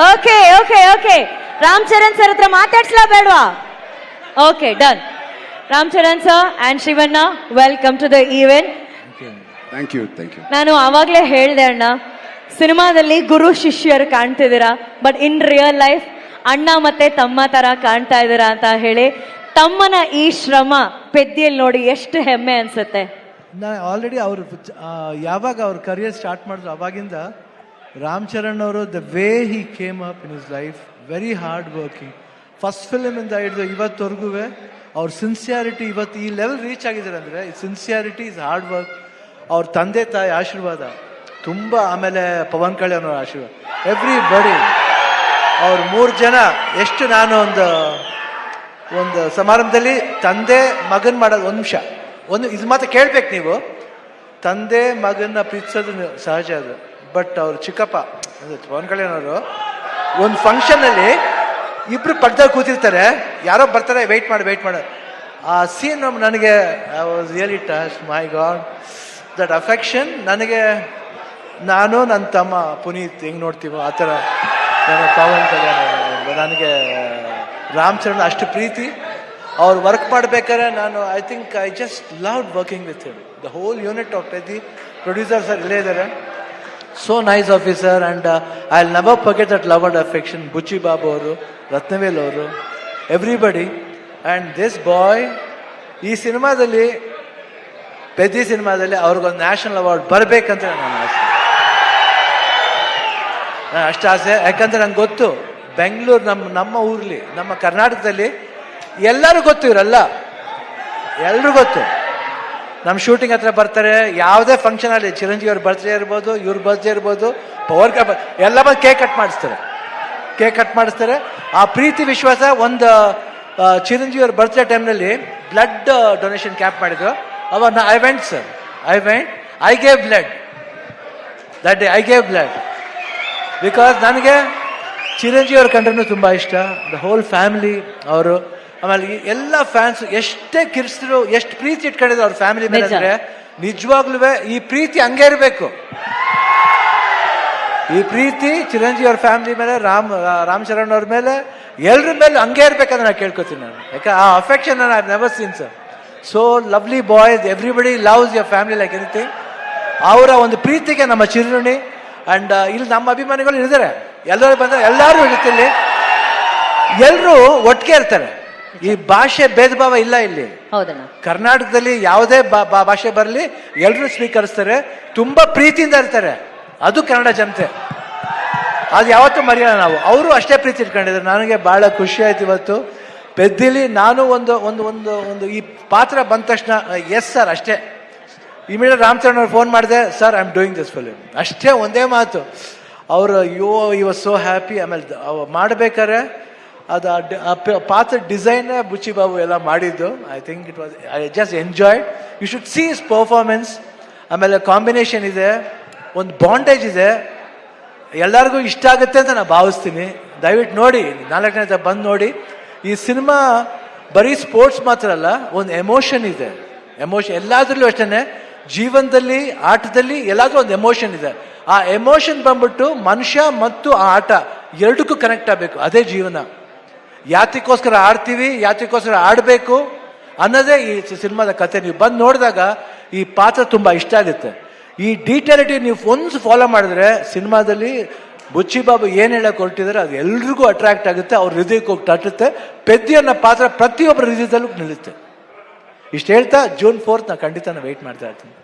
Okay okay okay Ram Charan sir ಹತ್ರ ಮಾತಾಡ್ಸ್ಲಾ ಬೇಡವಾ? Okay done. Ram Charan sir and Shivanna, welcome to the event. Thank you. ನಾನು ಆವಾಗಲೇ ಹೇಳ್ದೆ ಅಣ್ಣ, ಸಿನಿಮಾದಲ್ಲಿ ಗುರು ಶಿಷ್ಯರು ಕಾಣ್ತಿದ್ದೀರಾ, ಬಟ್ ಇನ್ ರಿಯಲ್ ಲೈಫ್ ಅಣ್ಣ ಮತ್ತೆ ತಮ್ಮ ತರ ಕಾಣ್ತಾ ಇದ್ದೀರಾ ಅಂತ ಹೇಳಿ ತಮ್ಮನ ಈ ಶ್ರಮ ಪೆದ್ದಿಯಲ್ಲಿ ನೋಡಿ ಎಷ್ಟು ಹೆಮ್ಮೆ ಅನ್ಸುತ್ತೆ. ನಾ ಆಲ್ರೆಡಿ ಅವರು ಯಾವಾಗ ಅವ್ರ ಕರಿಯರ್ ಸ್ಟಾರ್ಟ್ ಮಾಡಿದ್ರು ಅವಾಗಿಂದ ರಾಮ್ ಚರಣ್ ಅವರು the way he came up in his life, very hard working. First ಫಿಲ್ಮಿಂದ ಹಿಡಿದು ಇವತ್ತವರೆಗೂ ಅವ್ರ ಸಿನ್ಸಿಯಾರಿಟಿ ಇವತ್ತು ಈ ಲೆವೆಲ್ ರೀಚ್ ಆಗಿದ್ದಾರೆ ಅಂದರೆ ಸಿನ್ಸಿಯಾರಿಟಿ ಇಸ್ ಹಾರ್ಡ್ ವರ್ಕ್. ಅವ್ರ ತಂದೆ ತಾಯಿ ಆಶೀರ್ವಾದ ತುಂಬ, ಆಮೇಲೆ ಪವನ್ ಕಲ್ಯಾಣ್ ಅವ್ರ ಆಶೀರ್ವಾದ, ಎವ್ರಿ ಬಡಿ. ಅವ್ರು 3 ಜನ ಎಷ್ಟು ನಾನು ಒಂದು ಸಮಾರಂಭದಲ್ಲಿ ತಂದೆ ಮಗನ್ ಮಾಡೋದು, ಒಂದು ನಿಮಿಷ ಇದು ಮಾತ್ರ ಕೇಳ್ಬೇಕು ನೀವು. ತಂದೆ ಮಗನ್ನ ಪ್ರೀತಿಸೋದು ಸಹಜ ಅದು, ಬಟ್ ಅವ್ರು ಚಿಕ್ಕಪ್ಪ ಅಂದ್ರೆ ಪವನ್ ಕಲ್ಯಾಣ್ ಅವರು ಒಂದು ಫಂಕ್ಷನಲ್ಲಿ ಇಬ್ರು ಪಕ್ಕದಲ್ಲಿ ಕೂತಿರ್ತಾರೆ, ಯಾರೋ ಬರ್ತಾರೆ, ವೆಯ್ಟ್ ಮಾಡಿ ಆ ಸೀನ್ ನನಗೆ I was really touch. My god, that affection ನನಗೆ, ನಾನು ನನ್ನ ತಮ್ಮ ಪುನೀತ್ ಹೆಂಗೆ ನೋಡ್ತೀವೋ ಆ ಥರ ಪವನ್ ಕಲ್ಯಾಣ್ ನನಗೆ ರಾಮ್ ಚರಣ್ ಅಷ್ಟು ಪ್ರೀತಿ. ಅವ್ರು ವರ್ಕ್ ಮಾಡ್ಬೇಕಾದ್ರೆ ನಾನು I just love working with him. The whole unit of Peddi producers ಇಲ್ಲೇ ಇದ್ದಾರೆ. So nice officer and I will never forget that love and affection. Buchi Babu ಅವರು, ರತ್ನವೇಲ್ ಅವರು, ಎವ್ರಿಬಡಿ. ಆ್ಯಂಡ್ ದಿಸ್ ಬಾಯ್ ಈ ಸಿನಿಮಾದಲ್ಲಿ, ಪೆದ್ದಿ ಸಿನಿಮಾದಲ್ಲಿ ಅವ್ರಿಗೊಂದು ನ್ಯಾಷನಲ್ ಅವಾರ್ಡ್ ಬರಬೇಕಂತ ನನ್ನ ಆಸೆ. ಅಷ್ಟು ಆಸೆ, ಯಾಕಂದ್ರೆ ನಂಗೆ ಗೊತ್ತು ಬೆಂಗಳೂರು ನಮ್ಮ ಊರ್ಲಿ, ನಮ್ಮ ಕರ್ನಾಟಕದಲ್ಲಿ ಎಲ್ಲರೂ ಗೊತ್ತು, ಇವರೆಲ್ಲ ಎಲ್ರೂ ಗೊತ್ತು. ನಮ್ಮ ಶೂಟಿಂಗ್ ಹತ್ರ ಬರ್ತಾರೆ, ಯಾವುದೇ ಫಂಕ್ಷನ್ ಅಲ್ಲಿ, ಚಿರಂಜೀವಿ ಅವ್ರ ಬರ್ತ್ಡೇ ಇರ್ಬೋದು, ಇವ್ರ ಬರ್ತ್ಡೇ ಇರ್ಬೋದು, ಪವರ್ ಎಲ್ಲ ಬಂದು ಕೇಕ್ ಕಟ್ ಮಾಡಿಸ್ತಾರೆ. ಆ ಪ್ರೀತಿ ವಿಶ್ವಾಸ. ಒಂದು ಚಿರಂಜೀವಿ ಅವ್ರ ಬರ್ತ್ಡೇ ಟೈಮ್ನಲ್ಲಿ ಬ್ಲಡ್ ಡೊನೇಷನ್ ಕ್ಯಾಂಪ್ ಮಾಡಿದ್ರು. ಅವಾಗ I went sir, I gave blood that day. I gave blood because ನನಗೆ ಚಿರಂಜೀವಿ ಅವ್ರ ಕಂಡ್ರೂ ತುಂಬ ಇಷ್ಟ. ದ ಹೋಲ್ ಫ್ಯಾಮಿಲಿ ಅವರು, ಆಮೇಲೆ ಎಲ್ಲ ಫ್ಯಾನ್ಸ್ ಎಷ್ಟೇ ಕಿರ್ಸಿದ್ರು, ಎಷ್ಟು ಪ್ರೀತಿ ಇಟ್ಕೊಂಡಿದ್ರು ಅವ್ರ ಫ್ಯಾಮಿಲಿ ಮೇಲೆ ಅಂದ್ರೆ ನಿಜವಾಗ್ಲೂ ಈ ಪ್ರೀತಿ ಹಂಗೆ ಇರಬೇಕು. ಈ ಪ್ರೀತಿ ಚಿರಂಜೀವಿ ಅವ್ರ ಫ್ಯಾಮಿಲಿ ಮೇಲೆ, ರಾಮ್ ಚರಣ್ ಅವ್ರ ಮೇಲೆ, ಎಲ್ರ ಮೇಲೆ ಹಂಗೆ ಇರ್ಬೇಕಂದ್ರೆ ನಾನು ಕೇಳ್ಕೊತೀನಿ ನಾನು. ಯಾಕೆ ಆ affection I have never seen sir. So lovely boys, everybody loves your family like anything. ಅವರ ಒಂದು ಪ್ರೀತಿಗೆ ನಮ್ಮ ಚಿರುಣಿ. ಅಂಡ್ ಇಲ್ಲಿ ನಮ್ಮ ಅಭಿಮಾನಿಗಳು ಇದ್ದಾರೆ, ಎಲ್ಲರೂ ಬಂದರೆ ಎಲ್ಲರೂ ಇರುತ್ತೆ ಇಲ್ಲಿ, ಎಲ್ಲರೂ ಒಟ್ಟಿಗೆ ಇರ್ತಾರೆ. ಈ ಭಾಷೆ ಭೇದ ಭಾವ ಇಲ್ಲ ಇಲ್ಲಿ. ಕರ್ನಾಟಕದಲ್ಲಿ ಯಾವುದೇ ಭಾಷೆ ಬರಲಿ ಎಲ್ಲರೂ ಸ್ವೀಕರಿಸ್ತಾರೆ, ತುಂಬಾ ಪ್ರೀತಿಯಿಂದ ಇರ್ತಾರೆ. ಅದು ಕನ್ನಡ ಜನತೆ, ಅದು ಯಾವತ್ತೂ ಮರೆಯೋಣ ನಾವು. ಅವರು ಅಷ್ಟೇ ಪ್ರೀತಿ ಇಟ್ಕೊಂಡಿದ್ದಾರೆ. ನನಗೆ ಬಹಳ ಖುಷಿ ಆಯ್ತು ಇವತ್ತು ಪೆದ್ದಿಲಿ. ನಾನು ಒಂದು ಈ ಪಾತ್ರ ಬಂದ ತಕ್ಷಣ ಎಸ್ ಸರ್ ಅಷ್ಟೇ. ಇಮಿಡಿಯೇಟ್ ರಾಮ್ ಚರಣ್ ಅವ್ರು ಫೋನ್ ಮಾಡಿದೆ, sir I am doing this film, ಅಷ್ಟೇ ಒಂದೇ ಮಾತು. ಅವರು ಯು ವಾಸ್ ಸೋ ಹ್ಯಾಪಿ. ಆಮೇಲೆ ಮಾಡ್ಬೇಕಾದ್ರೆ ಅದು ಪಾತ್ರ ಡಿಸೈನ್ ಬುಚ್ಚಿ ಬಾಬು ಎಲ್ಲ ಮಾಡಿದ್ದು. I think it was, I just enjoyed. You should see his performance. ಆಮೇಲೆ ಕಾಂಬಿನೇಷನ್ ಇದೆ, ಒಂದು ಬಾಂಡೇಜ್ ಇದೆ, ಎಲ್ಲರಿಗೂ ಇಷ್ಟ ಆಗುತ್ತೆ ಅಂತ ನಾನು ಭಾವಿಸ್ತೀನಿ. ದಯವಿಟ್ಟು ನೋಡಿ, 4ನೇ ಬಂದು ನೋಡಿ. ಈ ಸಿನಿಮಾ ಬರೀ ಸ್ಪೋರ್ಟ್ಸ್ ಮಾತ್ರ ಅಲ್ಲ, ಒಂದು ಎಮೋಷನ್ ಇದೆ. ಎಮೋಷನ್ ಎಲ್ಲಾದ್ರಲ್ಲೂ ಅಷ್ಟೇ, ಜೀವನದಲ್ಲಿ, ಆಟದಲ್ಲಿ ಎಲ್ಲಾದ್ರೂ ಒಂದು ಎಮೋಷನ್ ಇದೆ. ಆ ಎಮೋಷನ್ ಬಂದ್ಬಿಟ್ಟು ಮನುಷ್ಯ ಮತ್ತು ಆ ಆಟ ಎರಡಕ್ಕೂ ಕನೆಕ್ಟ್ ಆಗಬೇಕು. ಅದೇ ಜೀವನ. ಯಾತಕ್ಕೋಸ್ಕರ ಆಡ್ತೀವಿ, ಯಾತಕ್ಕೋಸ್ಕರ ಆಡಬೇಕು ಅನ್ನೋದೇ ಈ ಸಿನಿಮಾದ ಕತೆ. ನೀವು ಬಂದು ನೋಡಿದಾಗ ಈ ಪಾತ್ರ ತುಂಬ ಇಷ್ಟ ಆಗುತ್ತೆ. ಈ ಡೀಟೇಲಿಟಿ ನೀವು ಒಂದು ಫಾಲೋ ಮಾಡಿದ್ರೆ ಸಿನಿಮಾದಲ್ಲಿ ಬುಚ್ಚಿ ಬಾಬು ಏನು ಹೇಳಕ್ ಹೊರಟಿದ್ದಾರೆ ಅದು ಎಲ್ರಿಗೂ ಅಟ್ರಾಕ್ಟ್ ಆಗುತ್ತೆ, ಅವ್ರ ಹೃದಯಕ್ಕೆ ಹೋಗಿ ತಟ್ಟುತ್ತೆ. ಪೆದ್ದಿ ಅನ್ನೋ ಪಾತ್ರ ಪ್ರತಿಯೊಬ್ಬರ ಹೃದಯದಲ್ಲೂ ನಿಲ್ಲುತ್ತೆ. ಇಷ್ಟು ಹೇಳ್ತಾ June 4th ನಾನು ಖಂಡಿತ ವೆಯ್ಟ್ ಮಾಡ್ತಾ ಇರ್ತೀನಿ.